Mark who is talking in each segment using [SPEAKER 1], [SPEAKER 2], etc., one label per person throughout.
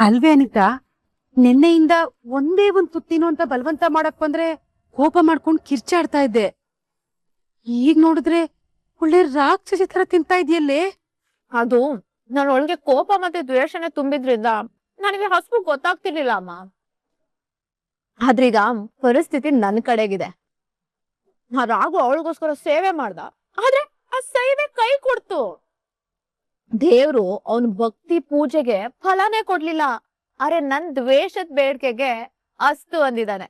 [SPEAKER 1] ಅಲ್ವೇ ಅನಿತಾ, ನಿನ್ನೆಯಿಂದ ಒಂದೇ ಒಂದ್ ತುತ್ತಿನು ಅಂತ ಬಲವಂತ ಮಾಡಕ್ ಬಂದ್ರೆ ಕೋಪ ಮಾಡ್ಕೊಂಡ್ ಕಿರ್ಚಾಡ್ತಾ ಇದ್ದೆ. ಈಗ ನೋಡಿದ್ರೆ ಒಳ್ಳೆ ರಾಕ್ಷಸಿ ತರ ತಿಂತಾ ಇದೆಯಲ್ಲೇ.
[SPEAKER 2] ಅದು ನಾನು ಒಳಗೆ ಕೋಪ ಮತ್ತೆ ದ್ವೇಷನೆ ತುಂಬಿದ್ರಿಂದ ನನಗೆ ಹಸ್ವು ಗೊತ್ತಾಗ್ತಿರ್ಲಿಲ್ಲ ಅಮ್ಮ. ಆದ್ರೀಗ ಪರಿಸ್ಥಿತಿ ನನ್ ಕಡೆಗಿದೆ. ನಾ ರಾಘು ಅವಳಿಗೋಸ್ಕರ ಸೇವೆ ಮಾಡ್ದ, ಆದ್ರೆ ಆ ಸೇವೆ ಕೈ ಕೊಡ್ತು. ದೇವ್ರು ಅವನ್ ಭಕ್ತಿ ಪೂಜೆಗೆ ಫಲನೇ ಕೊಡ್ಲಿಲ್ಲ, ಆದ್ರೆ ನನ್ ದ್ವೇಷದ ಬೇಡಿಕೆಗೆ ಅಸ್ತು ಅಂದಿದ್ದಾನೆ.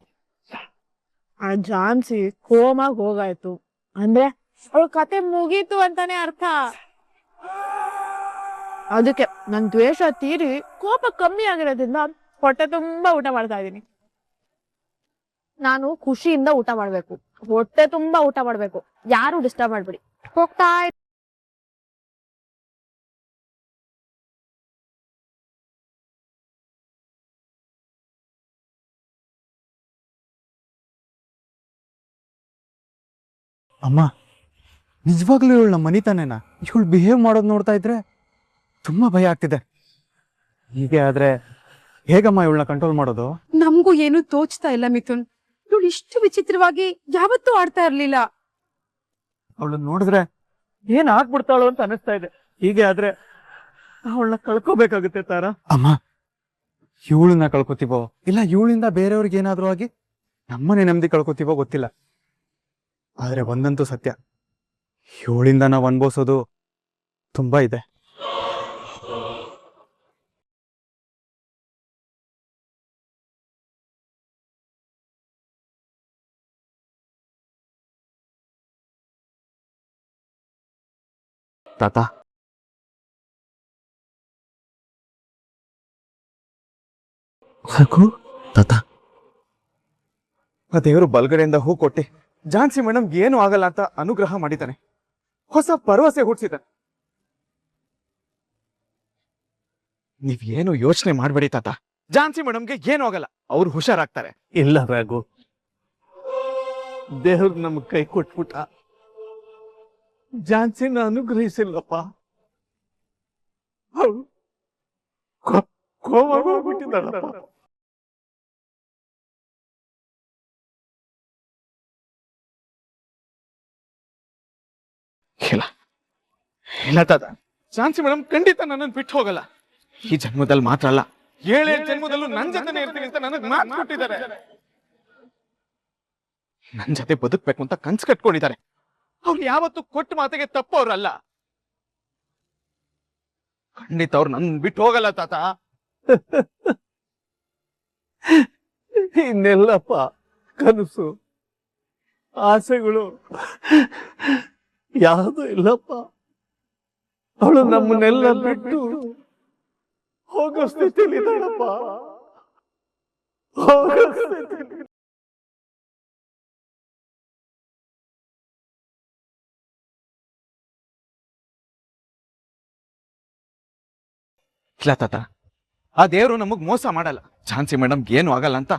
[SPEAKER 2] ಆ ಜಾನ್ಸಿ ಕೋಮಾಗ ಹೋಗಾಯ್ತು ಅಂದ್ರೆ ಅವಳ ಕತೆ ಮುಗೀತು ಅಂತಾನೆ ಅರ್ಥ. ಅದಕ್ಕೆ ನನ್ ದ್ವೇಷ ತೀರಿ ಕೋಪ ಕಮ್ಮಿ ಆಗಿರೋದ್ರಿಂದ ಹೊಟ್ಟೆ ತುಂಬಾ ಊಟ ಮಾಡ್ತಾ ಇದೀನಿ. ನಾನು ಖುಷಿಯಿಂದ ಊಟ ಮಾಡ್ಬೇಕು, ಹೊಟ್ಟೆ ತುಂಬಾ ಊಟ ಮಾಡ್ಬೇಕು. ಯಾರು ಡಿಸ್ಟರ್ಬ್ ಮಾಡ್ಬಿಡಿ. ಹೋಗ್ತಾ
[SPEAKER 3] ಅಮ್ಮ, ನಿಜವಾಗ್ಲೂ ಇವಳು ನಮ್ಮ ಮನಿತಾನೇನಾ? ಇವಳು ಬಿಹೇವ್ ಮಾಡೋದು ನೋಡ್ತಾ ಇದ್ರೆ ತುಂಬಾ ಭಯ ಆಗ್ತಿದೆ. ಹೀಗೆ ಆದ್ರೆ ಹೇಗಮ್ಮ ಇವಳನ್ನ ಕಂಟ್ರೋಲ್ ಮಾಡೋದು?
[SPEAKER 1] ನಮ್ಗೂ ಏನು ತೋಚ್ತಾ ಇಲ್ಲ ಮಿಥುನ್. ಇವಳು ಇಷ್ಟು ವಿಚಿತ್ರವಾಗಿ ಯಾವತ್ತೂ ಆಡ್ತಾ ಇರ್ಲಿಲ್ಲ.
[SPEAKER 3] ಅವಳನ್ನ ನೋಡಿದ್ರೆ ಏನ್ ಆಗ್ಬಿಡ್ತಾಳು ಅಂತ ಅನಿಸ್ತಾ ಇದೆ. ಹೀಗೆ ಆದ್ರೆ ಅವಳನ್ನ ಕಳ್ಕೋಬೇಕಾಗುತ್ತೆ ತಾರ. ಅಮ್ಮ, ಇವಳನ್ನ ಕಳ್ಕೊತೀವೋ ಇಲ್ಲ ಇವಳಿಂದ ಬೇರೆಯವ್ರಿಗೆ ಏನಾದ್ರೂ ಆಗಿ ನಮ್ಮನೆ ನೆಮ್ಮದಿ ಕಳ್ಕೊತೀವೋ ಗೊತ್ತಿಲ್ಲ. ಆದ್ರೆ ಒಂದಂತೂ ಸತ್ಯ, ಇವಳಿಂದ ನಾವು ಅನ್ಭವಿಸೋದು ತುಂಬಾ ಇದೆ. ತಾತ, ಸಾಕು ತಾತ. ಆ ದೇವರು ಬಲ್ಗಡೆಯಿಂದ ಹೂ ಕೊಟ್ಟಿ ಝಾನ್ಸಿ ಮೇಡಮ್ ಏನು ಆಗಲ್ಲ ಅಂತ ಅನುಗ್ರಹ ಮಾಡಿದ್ದಾನೆ. ಹೊಸ ಭರವಸೆ ಹುಟ್ಟಿಸಿದ್ದಾನೆ. ನೀವೇನು ಯೋಚನೆ ಮಾಡ್ಬೇಡಿ ತಾತ, ಝಾನ್ಸಿ ಮೇಡಮ್ಗೆ ಏನು ಆಗಲ್ಲ, ಅವ್ರು ಹುಷಾರಾಗ್ತಾರೆ.
[SPEAKER 4] ಇಲ್ಲ ರಾಘು, ದೇವ್ರು ನಮ್ಗೆ ಕೈ ಕೊಟ್ಬಿಟ್ಟ, ಝಾನ್ಸಿನ ಅನುಗ್ರಹಿಸಿಲ್ಲಪ್ಪ. ಅವಳು ಕೋಮಾಗೋಗ್ಬಿಟ್ಟಿದ್ದಾಳಪ್ಪ.
[SPEAKER 3] ಇಲ್ಲ ಇಲ್ಲ ತಾತ, ಝಾನ್ಸಿ ಮೇಡಮ್ ಖಂಡಿತ ನನ್ನನ್ನು ಬಿಟ್ಟು ಹೋಗಲ್ಲ. ಈ ಜನ್ಮದಲ್ಲಿ ಮಾತ್ರ ಅಲ್ಲ, 7 ಜನ್ಮದಲ್ಲೂ ನನ್ ಜೊತೆನೇ ಇರ್ತೀನಿ ಅಂತ ನನಗೆ ಮಾತು ಕೊಟ್ಟಿದ್ದಾರೆ. ನನ್ ಜೊತೆ ಬದುಕ್ಬೇಕು ಅಂತ ಕನ್ಸು ಕಟ್ಕೊಂಡಿದ್ದಾರೆ. ಅವ್ರು ಯಾವತ್ತೂ ಕೊಟ್ಟ ಮಾತಿಗೆ ತಪ್ಪವ್ರಲ್ಲ. ಖಂಡಿತ ಅವ್ರು ನನ್ ಬಿಟ್ಟು ಹೋಗಲ್ಲ ತಾತ.
[SPEAKER 4] ಇನ್ನೆಲ್ಲಪ್ಪ ಕನಸು ಆಸೆಗಳು ಯಾವುದು ಇಲ್ಲಪ್ಪ. ಅವಳು ನಮ್ಮನ್ನೆಲ್ಲ ಬಿಟ್ಟು ಹೋಗೋ ಸ್ಥಿತಿಲಿ ಇದ್ದಾಳಪ್ಪ, ಹೋಗೋ ಸ್ಥಿತಿಲಿ.
[SPEAKER 3] ಇಲ್ಲ ತಾತ, ಆ ದೇವರು ನಮಗ್ ಮೋಸ ಮಾಡಲ್ಲ. ಝಾನ್ಸಿ ಮೇಡಮ್ ಏನು ಆಗಲ್ಲ ಅಂತ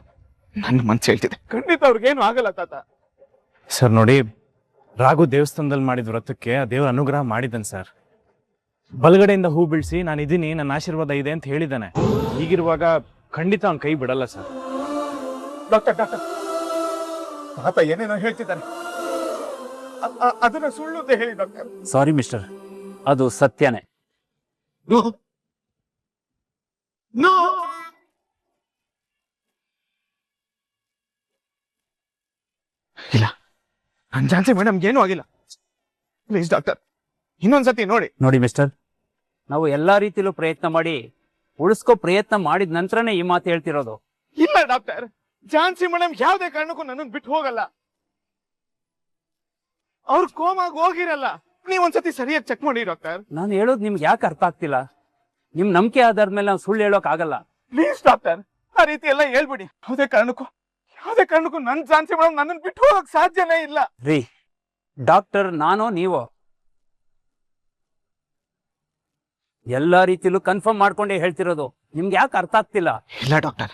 [SPEAKER 3] ನನ್ನ ಮನ್ಸು ಹೇಳ್ತಿದೆ. ಖಂಡಿತ ಅವ್ರಿಗೇನು ಆಗಲ್ಲ ತಾತ.
[SPEAKER 5] ಸರ್ ನೋಡಿ, ರಾಘು ದೇವಸ್ಥಾನದಲ್ಲಿ ಮಾಡಿದ ವ್ರತಕ್ಕೆ ಆ ದೇವರ ಅನುಗ್ರಹ ಮಾಡಿದ್ದಾನೆ ಸರ್. ಬಲಗಡೆಯಿಂದ ಹೂ ಬಿಡಿಸಿ ನಾನು ಇದೀನಿ, ನನ್ನ ಆಶೀರ್ವಾದ ಇದೆ ಅಂತ ಹೇಳಿದ್ದಾನೆ. ಹೀಗಿರುವಾಗ ಖಂಡಿತ ಅವ್ನ ಕೈ ಬಿಡಲ್ಲ ಸರ್.
[SPEAKER 3] ಡಾಕ್ಟರ್ ಡಾಕ್ಟರ್, ತಾತ ಏನೇನೋ ಹೇಳ್ತಿದ್ದಾನೆ, ಅದನ್ನ ಸುಳ್ಳು ಅಂತ ಹೇಳಿ ಡಾಕ್ಟರ್.
[SPEAKER 6] ಸಾರಿ ಮಿಸ್ಟರ್, ಅದು ಸತ್ಯನೇ.
[SPEAKER 3] ನೋ, ಇಲ್ಲ, ನನ್ ಝಾನ್ಸಿ ಮೇಡಮ್ ಏನೂ ಆಗಿಲ್ಲ. ಪ್ಲೀಸ್ ಡಾಕ್ಟರ್, ಇನ್ನೊಂದ್ಸತಿ ನೋಡಿ.
[SPEAKER 6] ನೋಡಿ ಮಿಸ್ಟರ್, ನಾವು ಎಲ್ಲಾ ರೀತಿಲೂ ಪ್ರಯತ್ನ ಮಾಡಿ ಉಳಿಸ್ಕೋ ಪ್ರಯತ್ನ ಮಾಡಿದ ನಂತರನೇ ಈ ಮಾತು ಹೇಳ್ತಿರೋದು.
[SPEAKER 3] ಇಲ್ಲ ಡಾಕ್ಟರ್, ಝಾನ್ಸಿ ಮೇಡಮ್ ಯಾವುದೇ ಕಾರಣಕ್ಕೂ ನನ್ನನ್ನು ಬಿಟ್ಟು ಹೋಗಲ್ಲ. ಅವ್ರು ಕೋಮಾಗ ಹೋಗಿರಲ್ಲ. ನೀವೊಂದ್ಸತಿ ಸರಿಯಾಗಿ ಚೆಕ್ ಮಾಡಿ ಡಾಕ್ಟರ್.
[SPEAKER 6] ನಾನು ಹೇಳೋದು ನಿಮ್ಗೆ ಯಾಕೆ ಅರ್ಥ ಆಗ್ತಿಲ್ಲ? ನಿಮ್ ನಂಬಿಕೆ ಆಧಾರದ ಮೇಲೆ ನಾವು ಸುಳ್ಳು ಹೇಳೋಕ್ ಆಗಲ್ಲ.
[SPEAKER 3] ಪ್ಲೀಸ್ ಡಾಕ್ಟರ್, ಆ ರೀತಿ ಎಲ್ಲ ಹೇಳ್ಬಿಡಿ. ಯಾವುದೇ ಕಾರಣಕ್ಕೂ ನನ್ ಝಾನ್ಸಿ ಮೇಡಮ್ ನನ್ನನ್ನು ಬಿಟ್ಟು ಹೋಗಕ್ ಸಾಧ್ಯನೇ ಇಲ್ಲ.
[SPEAKER 6] ರೀ ಡಾಕ್ಟರ್, ನಾನೋ ನೀವೋ ಎಲ್ಲಾ ರೀತಿಲೂ ಕನ್ಫರ್ಮ್ ಮಾಡ್ಕೊಂಡೇ ಹೇಳ್ತಿರೋದು. ನಿಮ್ಗೆ ಯಾಕೆ ಅರ್ಥ ಆಗ್ತಿಲ್ಲ?
[SPEAKER 3] ಇಲ್ಲ ಡಾಕ್ಟರ್,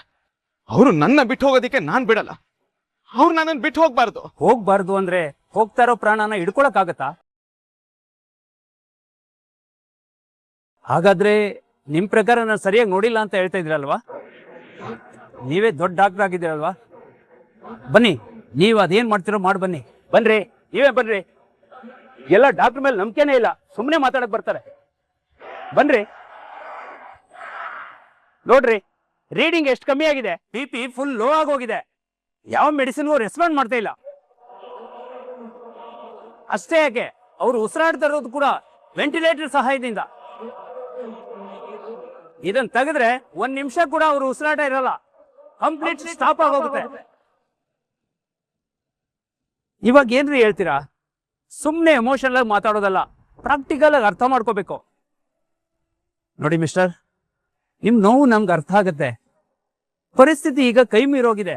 [SPEAKER 3] ಅವರು ನನ್ನ ಬಿಟ್ಟು ಹೋಗೋದಿಕ್ಕೆ ನಾನ್ ಬಿಡಲ್ಲ. ಅವ್ರು ನನ್ನನ್ನು ಬಿಟ್ಟು ಹೋಗ್ಬಾರ್ದು.
[SPEAKER 6] ಹೋಗ್ಬಾರ್ದು ಅಂದ್ರೆ ಹೋಗ್ತಾ ಇರೋ ಪ್ರಾಣನ ಹಿಡ್ಕೊಳಕ್ ಆಗತ್ತಾ? ಹಾಗಾದ್ರೆ ನಿಮ್ ಪ್ರಕಾರ ನಾನು ಸರಿಯಾಗಿ ನೋಡಿಲ್ಲ ಅಂತ ಹೇಳ್ತಾ ಇದ್ರಲ್ವಾ? ನೀವೇ ದೊಡ್ಡ ಡಾಕ್ಟರ್ ಆಗಿದ್ದೀರಲ್ವಾ? ಬನ್ನಿ, ನೀವು ಅದೇನ್ ಮಾಡ್ತಿರೋ ಮಾಡಿ ಬನ್ನಿ. ಬನ್ರಿ, ನೀವೇ ಬನ್ರಿ. ಎಲ್ಲ ಡಾಕ್ಟರ್ ಮೇಲೆ ನಂಬಿಕೆನೇ ಇಲ್ಲ, ಸುಮ್ಮನೆ ಮಾತಾಡಕ್ ಬರ್ತಾರೆ. ಬನ್ರಿ, ನೋಡ್ರಿ ರೀಡಿಂಗ್ ಎಷ್ಟು ಕಮ್ಮಿ ಆಗಿದೆ, BP ಫುಲ್ ಲೋ ಆಗೋಗಿದೆ, ಯಾವ ಮೆಡಿಸಿನ್ಗೂ ರೆಸ್ಪಾಂಡ್ ಮಾಡ್ತಾ ಇಲ್ಲ. ಅಷ್ಟೇ ಯಾಕೆ, ಅವ್ರು ಉಸಿರಾಡ್ತಾ ಇರೋದು ಕೂಡ ವೆಂಟಿಲೇಟರ್ ಸಹಾಯದಿಂದ. ಇದನ್ನ ತೆಗೆದ್ರೆ 1 ನಿಮಿಷ ಕೂಡ ಅವ್ರು ಉಸಿರಾಟ ಇರಲ್ಲ, ಕಂಪ್ಲೀಟ್ ಸ್ಟಾಪ್ ಆಗೋಗುತ್ತೆ. ಇವಾಗ ಏನ್ರಿ ಹೇಳ್ತೀರಾ? ಸುಮ್ಮನೆ ಎಮೋಷನಲ್ ಆಗಿ ಮಾತಾಡೋದಲ್ಲ, ಪ್ರಾಕ್ಟಿಕಲ್ ಆಗಿ ಅರ್ಥ ಮಾಡ್ಕೋಬೇಕು. ನೋಡಿ ಮಿಸ್ಟರ್, ನಿಮ್ ನೋವು ನಮ್ಗೆ ಅರ್ಥ ಆಗತ್ತೆ. ಪರಿಸ್ಥಿತಿ ಈಗ ಕೈ ಮೀರೋಗಿದೆ.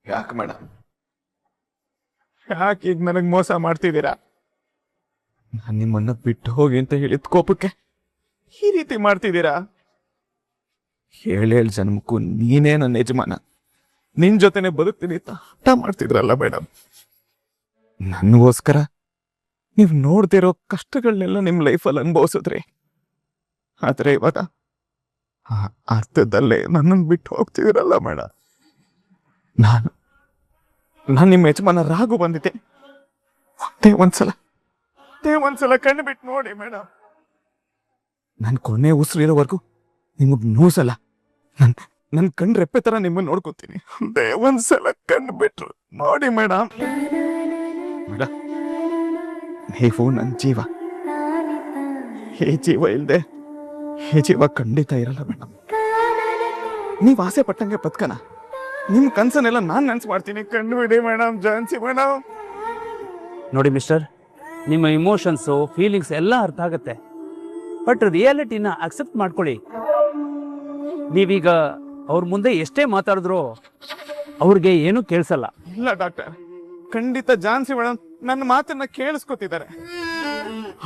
[SPEAKER 4] ಯಾಕೆ ಮೇಡಮ್, ಯಾಕೆ ಈಗ ನನಗ್ ಮೋಸ ಮಾಡ್ತಿದ್ದೀರಾ? ನಾನು ನಿಮ್ಮನ್ನ ಬಿಟ್ಟು ಹೋಗಿ ಅಂತ ಹೇಳಿದ ಕೋಪಕ್ಕೆ ಈ ರೀತಿ ಮಾಡ್ತಿದ್ದೀರಾ? 7 ಜನ್ಮಕ್ಕೂ ನೀನೇ ನನ್ನ ಯಜಮಾನ, ನಿನ್ ಜೊತೆನೆ ಬದುಕ್ತೀನಿ ಅಂತ ಹಠ ಮಾಡ್ತಿದ್ರಲ್ಲ ಮೇಡಮ್. ನನಗೋಸ್ಕರ ನೀವು ನೋಡ್ದಿರೋ ಕಷ್ಟಗಳನ್ನೆಲ್ಲ ನಿಮ್ ಲೈಫಲ್ಲಿ ಅನುಭವಿಸಿದ್ರಿ. ಆದ್ರೆ ಇವಾಗ ಆ ಅರ್ಥದಲ್ಲೇ ನನ್ನನ್ನು ಬಿಟ್ಟು ಹೋಗ್ತಿದ್ದೀರಲ್ಲ ಮೇಡಮ್. ನಾನು ನಿಮ್ಮ ಯಜಮಾನ ರಾಘು ಬಂದಿದ್ದೆ. ಒಂದೇ ಒಂದ್ಸಲ ಕಣ್ಣು ಬಿಟ್ಟು ನೋಡಿ ಮೇಡಮ್. ನನ್ ಕೊನೆ ಉಸಿರಿರೋವರೆಗೂ ನಿಮಗ್ ನೋಸಲ್ಲ. ನನ್ ಕಣ್ ರೆಪ್ಪೆ ತರ ನಿಮ್ಮನ್ನ ನೋಡ್ಕೊತೀನಿ. ಒಂದೇ ಒಂದ್ಸಲ ಕಣ್ಣು ಬಿಟ್ರು ನೋಡಿ ಮೇಡಮ್. ಮೇಡಮ್, ನೀವು ನನ್ ಜೀವ. ಈ ಜೀವ ಇಲ್ದೆ ಈ ಜೀವ ಖಂಡಿತ ಇರಲ್ಲ ಮೇಡಮ್. ನೀವ್ ಆಸೆ ಪಟ್ಟಂಗೆ ಬದುಕನ, ನಿಮ್ ಕನ್ಸನ್ನೆಲ್ಲ ನಾನ್ ನೆನ್ಸ್ ಮಾಡ್ತೀನಿ. ಕಣ್ಣು ಬಿಡಿ ಮೇಡಮ್, ಜಾನ್ಸಿ ಮೇಡಮ್.
[SPEAKER 6] ನೋಡಿ ಮಿಸ್ಟರ್, ನಿಮ್ಮ ಇಮೋಷನ್ಸು ಫೀಲಿಂಗ್ಸ್ ಎಲ್ಲ ಅರ್ಥ ಆಗತ್ತೆ, ಬಟ್ ರಿಯಾಲಿಟಿನ ಅಕ್ಸೆಪ್ಟ್ ಮಾಡ್ಕೊಳ್ಳಿ. ನೀವೀಗ ಅವ್ರ ಮುಂದೆ ಎಷ್ಟೇ ಮಾತಾಡಿದ್ರು ಅವ್ರಿಗೆ ಏನೂ ಕೇಳಿಸಲ್ಲ.
[SPEAKER 4] ಇಲ್ಲ ಡಾಕ್ಟರ್, ಖಂಡಿತ ಜಾನ್ಸಿ ಮೇಡಮ್ ನನ್ನ ಮಾತನ್ನ ಕೇಳಿಸ್ಕೊತಿದ್ದಾರೆ.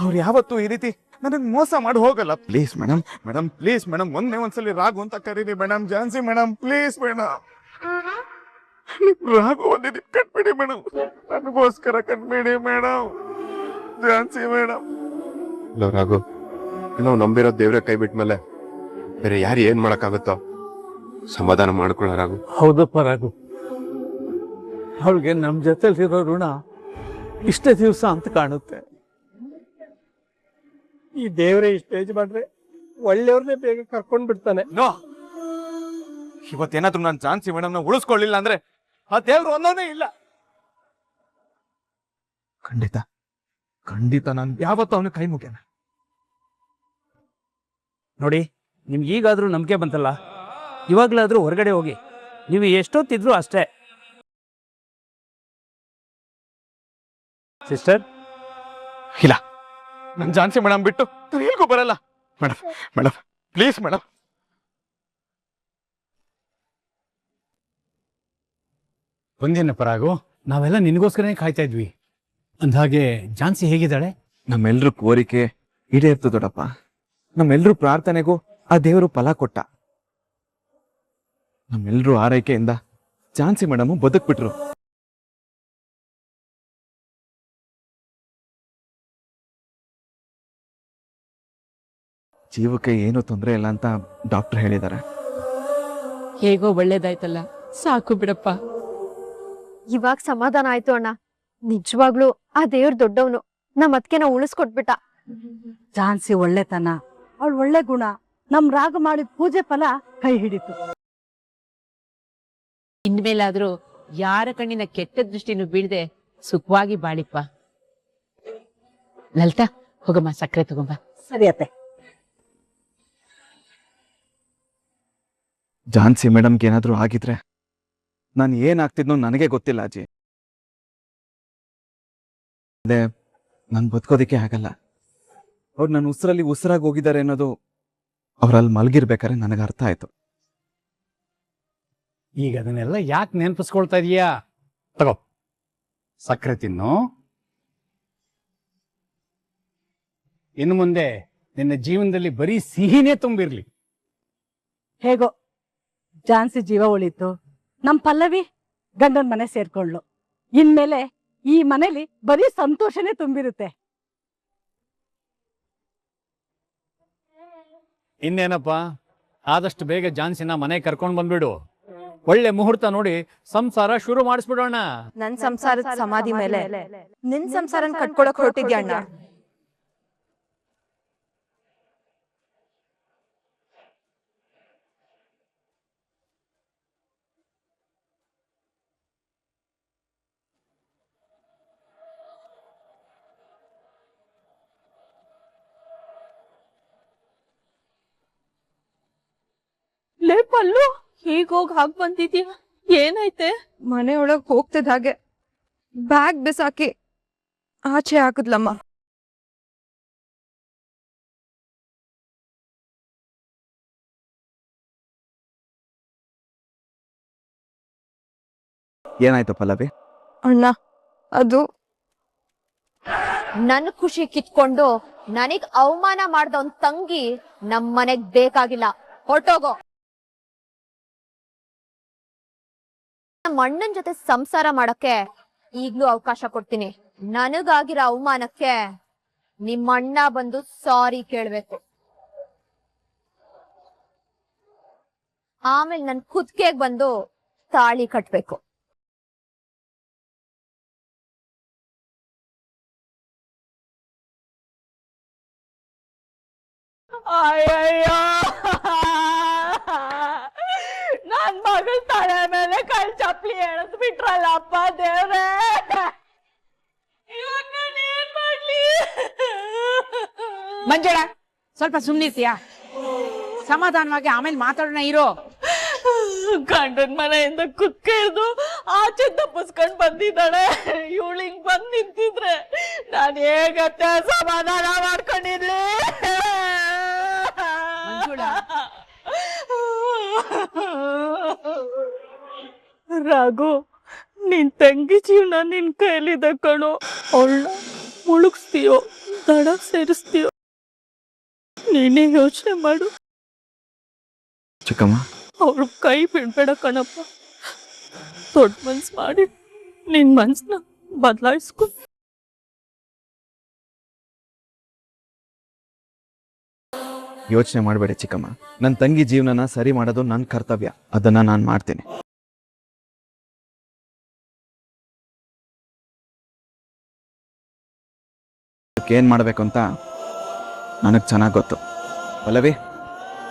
[SPEAKER 4] ಅವ್ರು ಯಾವತ್ತೂ ಈ ರೀತಿ ನನಗೆ ಮೋಸ ಮಾಡಿ ಹೋಗಲ್ಲ. ಪ್ಲೀಸ್ ಮೇಡಮ್, ಪ್ಲೀಸ್ ಮೇಡಮ್, ಒಂದೇ ಒಂದ್ಸಲಿ ರಾಘು ಅಂತ ಕರೀರಿ madam. Jhansi madam, please madam, Raghu ಒಂದಿದ್ದು ಕಟ್ಬಿಡಿ ಮೇಡಮ್. ನನಗೋಸ್ಕರ ಕಟ್ಬಿಡಿ ಮೇಡಮ್. ಜಾನ್ಸಿ ಮೇಡಮ್.
[SPEAKER 7] ಇಲ್ಲ ರಾಘು, ನಾವು ನಂಬಿರೋ ದೇವ್ರೆ ಕೈ ಬಿಟ್ಮೇಲೆ ಬೇರೆ ಯಾರು ಏನ್ ಮಾಡಕ್ಕಾಗುತ್ತೋ ಸಮಾಧಾನ ಮಾಡ್ಕೊಳ್ಳ ರಾಘು.
[SPEAKER 8] ಹೌದಪ್ಪ ರಾಘು, ಅವಳಿಗೆ ನಮ್ಮ ಜೊತೆಲಿರೋ ಋಣ ಇಷ್ಟೇ ದಿವಸ ಅಂತ ಕಾಣುತ್ತೆ. ಈ ದೇವರೇ ಇಷ್ಟೇಜ್ ಮಾಡ್ರೆ ಒಳ್ಳೆಯವ್ರನ್ನೇ ಬೇಗ ಕರ್ಕೊಂಡ್ ಬಿಡ್ತಾನೆ.
[SPEAKER 4] ನೋ, ಇವತ್ತೇನಾದ್ರೂ ನಾನು ಜಾನ್ಸಿ ಮೇಡಮ್ನ ಉಳಿಸ್ಕೊಳ್ಳಿಲ್ಲ ಅಂದ್ರೆ ಆ ದೇವ್ರು ಒಂದೋನೇ ಇಲ್ಲ. ಖಂಡಿತ ನಾನು ಯಾವತ್ತೂ ಅವನ ಕೈ ಮುಗ್ಯಾನ.
[SPEAKER 6] ನೋಡಿ, ನಿಮ್ಗೆ ಈಗಾದ್ರೂ ನಂಬಿಕೆ ಬಂತಲ್ಲ, ಇವಾಗ್ಲಾದ್ರೂ ಹೊರಗಡೆ ಹೋಗಿ. ನೀವು ಎಷ್ಟೊತ್ತಿದ್ರು ಅಷ್ಟೇ. ಸಿಸ್ಟರ್,
[SPEAKER 4] ಇಲ್ಲ, ನನ್ ಜಾನ್ಸಿ ಮೇಡಮ್ ಬಿಟ್ಟು ನಾನು ಎಲ್ಗೂ ಬರಲ್ಲ. Madam please madam.
[SPEAKER 9] ಬಂದೇನಪ್ಪ ರಾಘು, ನಾವೆಲ್ಲ ನಿನಗೋಸ್ಕರನೇ ಕಾಯ್ತಾ ಇದ್ವಿ. ಅಂದ್ಹಾಗೆ ಝಾನ್ಸಿ ಹೇಗಿದ್ದಾಳೆ?
[SPEAKER 4] ನಮ್ಮೆಲ್ರೂ ಕೋರಿಕೆ ಈಡೇರ್ತು ದೊಡ್ಡಪ್ಪ. ನಮ್ಮೆಲ್ರೂ ಪ್ರಾರ್ಥನೆಗೂ ಆ ದೇವರು ಫಲ ಕೊಟ್ಟ. ನಮ್ಮೆಲ್ರೂ ಆರೈಕೆಯಿಂದ ಝಾನ್ಸಿ ಮೇಡಮ್ ಬದುಕ್ಬಿಟ್ರು. ಜೀವಕ್ಕೆ ಏನು ತೊಂದರೆ ಇಲ್ಲ ಅಂತ ಡಾಕ್ಟರ್ ಹೇಳಿದ್ದಾರೆ.
[SPEAKER 1] ಹೇಗೋ ಒಳ್ಳೇದಾಯ್ತಲ್ಲ, ಸಾಕು ಬಿಡಪ್ಪ.
[SPEAKER 2] ಇವಾಗ ಸಮಾಧಾನ ಆಯ್ತು ಅಣ್ಣ. ನಿಜವಾಗ್ಲೂ ಆ ದೇವ್ರ ದೊಡ್ಡವನು, ನಮ್ಮ ಅದ್ಕೆನ ಉಳಿಸ್ಕೊಟ್ಬಿಟ್ಟ.
[SPEAKER 1] ಝಾನ್ಸಿ ಒಳ್ಳೆತನ, ಅವಳು ಒಳ್ಳೆ ಗುಣ, ನಮ್ ರಾಗ ಮಾಡಿದ ಪೂಜೆ ಫಲ ಕೈ ಹಿಡಿತು.
[SPEAKER 10] ಇನ್ಮೇಲಾದ್ರೂ ಯಾರ ಕಣ್ಣಿನ ಕೆಟ್ಟ ದೃಷ್ಟಿನೂ ಬೀಳದೆ ಸುಖವಾಗಿ ಬಾಳಿಪ್ಪ. ಲಲಿತಾ, ಹೋಗಮ್ಮ, ಸಕ್ಕರೆ ತಗೊಂಬ.
[SPEAKER 1] ಸರಿ ಅತ್ತೆ.
[SPEAKER 4] ಝಾನ್ಸಿ ಮೇಡಮ್ಗೆ ಏನಾದ್ರೂ ಆಗಿದ್ರೆ ನಾನು ಏನಾಗ್ತಿದ್ನೋ ನನಗೆ ಗೊತ್ತಿಲ್ಲ ಅಜ್ಜಿ. ಅದೇ ನಾನು ಬದುಕೋದಿಕ್ಕೆ ಆಗಲ್ಲ. ಅವ್ರು ನನ್ನ ಉಸಿರಲ್ಲಿ ಉಸಿರಾಗಿ ಹೋಗಿದ್ದಾರೆ ಅನ್ನೋದು ಅವ್ರಲ್ಲಿ ಮಲಗಿರ್ಬೇಕಾದ್ರೆ ನನಗೆ ಅರ್ಥ ಆಯ್ತು.
[SPEAKER 9] ಈಗ ಅದನ್ನೆಲ್ಲ ಯಾಕೆ ನೆನಪಿಸ್ಕೊಳ್ತಾ ಇದೀಯಾ? ತಗೋ, ಸಕ್ಕರೆ ತಿನ್ನು. ಇನ್ನು ಮುಂದೆ ನಿನ್ನ ಜೀವನದಲ್ಲಿ ಬರೀ ಸಿಹಿನೇ ತುಂಬಿರ್ಲಿ.
[SPEAKER 1] ಹೇಗೋ ಝಾನ್ಸಿ ಜೀವ ಉಳಿತು, ನಮ್ ಪಲ್ಲವಿ ಗಂಡನ ಮನೆ ಸೇರ್ಕೊಳ್ಳು. ಇನ್ಮೇಲೆ ಈ ಮನೇಲಿ ಬರೀ ಸಂತೋಷನೇ ತುಂಬಿರುತ್ತೆ.
[SPEAKER 9] ಇನ್ನೇನಪ್ಪ, ಆದಷ್ಟು ಬೇಗ ಜಾನ್ಸಿನ ಮನೆಗೆ ಕರ್ಕೊಂಡ್ ಬಂದ್ಬಿಡು. ಒಳ್ಳೆ ಮುಹೂರ್ತ ನೋಡಿ ಸಂಸಾರ ಶುರು ಮಾಡಿಸ್ಬಿಡೋಣ.
[SPEAKER 2] ನನ್ ಸಂಸಾರದ ಸಮಾಧಿ ಮೇಲೆ ನಿನ್ ಸಂಸಾರನ್ ಕಟ್ಕೊಳಕ್ ಹೊರಟಿದ್ಯಾ ಅಣ್ಣ? ಲೇ ಪಲ್ಲು, ಈಗ ಹೋಗ್ ಹಾಕ್ ಬಂದಿದ್ಯಾ? ಏನಾಯ್ತೆ? ಮನೆ ಒಳಗ್ ಹೋಗ್ತಿದ್ ಹಾಗೆ ಬ್ಯಾಗ್ ಬಿಸಾಕಿ ಆಚೆ ಹಾಕದ್ಲಮ್ಮ.
[SPEAKER 3] ಏನಾಯ್ತು ಪಲ್ಲವಿ?
[SPEAKER 2] ಅಣ್ಣ, ಅದು ನನ್ ಖುಷಿ ಕಿತ್ಕೊಂಡು ನನಗ್ ಅವಮಾನ ಮಾಡ್ದ ಒಂದ್ ತಂಗಿ ನಮ್ ಮನೆಗ್ ಬೇಕಾಗಿಲ್ಲ. ಹೊರ್ಟೋಗೋ. ನಮ್ಮ ಅಣ್ಣನ್ ಜೊತೆ ಸಂಸಾರ ಮಾಡಕ್ಕೆ ಈಗ್ಲೂ ಅವಕಾಶ ಕೊಡ್ತೀನಿ. ನನಗಾಗಿರೋ ಅವಮಾನಕ್ಕೆ ನಿಮ್ಮ ಅಣ್ಣ ಬಂದು ಸಾರಿ ಕೇಳ್ಬೇಕು. ಆಮೇಲೆ ನನ್ ಕುತ್ತಿಗೆಗ್ ಬಂದು ತಾಳಿ ಕಟ್ಬೇಕು. ಅಯ್ಯಯ್ಯೋ, ನನ್ ಮಗಳ ತಲೆ ಮೇಲೆ ಕೈ ಚಪ್ಲಿ ಎಣಸ್ ಬಿಟ್ರಲ್ಲಪ್ಪ ದೇವ್ರೆ. ಇವಾಗ ನಾನ್ ಏನ್ ಮಾಡ್ಲಿ?
[SPEAKER 10] ಮಂಜುಳ, ಸ್ವಲ್ಪ ಸುಮ್ನಿರ್ತೀಯಾ? ಸಮಾಧಾನವಾಗಿ ಆಮೇಲೆ ಮಾತಾಡೋಣ ಇರೋ.
[SPEAKER 2] ಗಂಡನ್ ಮನೆಯಿಂದ ಕುತ್ಕೇಳ್ದು ಆಚೆ ತಪ್ಪಿಸ್ಕೊಂಡ್ ಬಂದಿದ್ದಾಳೆ. ಇವಳಿಂಗ್ ಬಂದ್ ನಿಂತಿದ್ರೆ ನಾನ್ ಹೇಗತ್ತೆ ಸಮಾಧಾನ ಮಾಡ್ಕೊಂಡಿರ್ಲಿ? ರಾಘು, ನಿನ್ ತಂಗಿ ಜೀವನ ನಿನ್ ಕೈಲಿದೆ ಕಣೋ. ಅವಳನ್ನ ಮುಳುಗಿಸ್ತೀಯೋ ದಡ ಸೇರಿಸ್ತೀಯೋ ನೀನೇ ಯೋಚನೆ ಮಾಡು.
[SPEAKER 3] ಚಿಕ್ಕಮ್ಮ,
[SPEAKER 2] ಅವ್ರ ಕೈ ಬಿಡ್ಬೇಡ ಕಣಪ್ಪ. ದೊಡ್ಡ ಮನ್ಸ್ ಮಾಡಿ ನಿನ್ ಮನ್ಸ್ನ ಬದಲಾಯಿಸ್ಕೊ.
[SPEAKER 3] ಯೋಚನೆ ಮಾಡಬೇಡಿ ಚಿಕ್ಕಮ್ಮ. ನನ್ನ ತಂಗಿ ಜೀವನನ ಸರಿ ಮಾಡೋದು ನನ್ನ ಕರ್ತವ್ಯ. ಅದನ್ನ ನಾನು ಮಾಡ್ತೀನಿ. ಏನ್ ಮಾಡ್ಬೇಕು ಅಂತ ನನಗ್ ಚೆನ್ನಾಗ್ ಗೊತ್ತು. ಪಲ್ಲವಿ,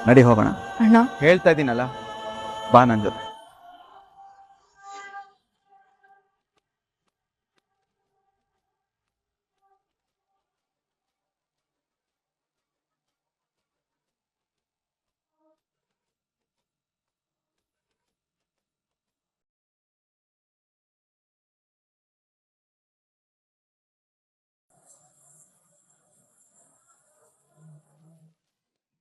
[SPEAKER 3] ನಡಿ ಹೋಗೋಣ.
[SPEAKER 2] ಅಣ್ಣ,
[SPEAKER 3] ಹೇಳ್ತಾ ಇದ್ದೀನಲ್ಲ, ಬಾ ನನ್ ಜೊತೆ.